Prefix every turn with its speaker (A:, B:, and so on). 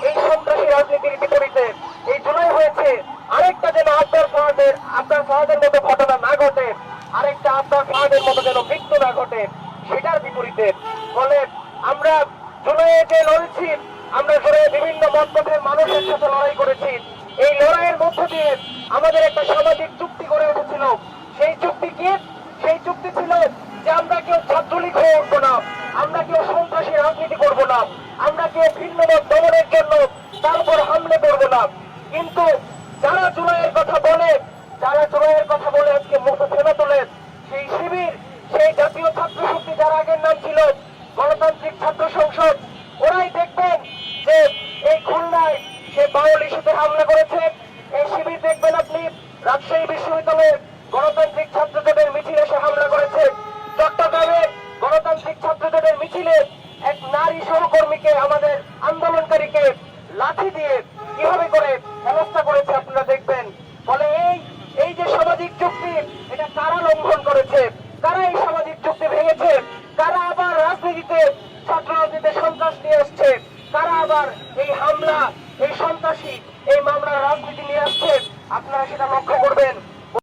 A: এই সন্ত্রাসী রাজনীতির বিপরীতে এই জুলাই হয়েছে আরেকটা যেন আবদার ফাহাদের মতো ঘটনা না ঘটে, আরেকটা আবদার ফাহাদের মতো যেন মৃত্যু না ঘটে, সেটার বিপরীতে। ফলে আমরা জুলাইয়ে যে লড়েছি, আমরা জুলাইয়ে বিভিন্ন মতপথের মানুষের সাথে লড়াই করেছি। এই লড়াইয়ের মধ্য দিয়ে আমাদের একটা সামাজিক চুক্তি গড়ে উঠেছিল। সেই চুক্তি কি? সেই চুক্তি ছিল যে আমরা কেউ ছাত্রলীগ হয়ে উঠবো না, আমরা কেউ সন্ত্রাসী রাজনীতি করবো না, আমরা কেউ ভিন্ন মত দমনের জন্য তার উপর হামলে করবো না। কিন্তু যারা জুলাইয়ের কথা বলে, আজকে মুখে ফেলে তোলে, সেই শিবির, সেই জাতীয় ছাত্র শক্তি, যার আগের নাম ছিল গণতান্ত্রিক ছাত্র সংসদ, ওরাই দেখবেন যে এই খুলনায় সে বাউল ইস্যুতে হামলা করেছে। এই শিবির দেখবেন আপনি রাজশাহী বিশ্ববিদ্যালয়ের গণতান্ত্রিক ছাত্রদের মিছিলে সে হামলা করেছে। চট্টগ্রামে গণতান্ত্রিক ছাত্রদের মিছিলে এক নারী সহকর্মীকে, আমাদের আন্দোলনকারীকে লাঠি দিয়ে কিভাবে করে হেনস্থা করেছে আপনারা দেখবেন। ফলে এই যে সামাজিক চুক্তি, এটা কারা লঙ্ঘন করেছে, কারা এই সামাজিক চুক্তি ভেঙেছে, কারা আবার রাজনীতিতে, ছাত্র রাজনীতিতে সন্ত্রাস নিয়ে আসছে, কারা আবার এই হামলা, এই সন্ত্রাসী, এই মামলার রাজনীতি নিয়ে আসছে, আপনারা সেটা লক্ষ্য করবেন।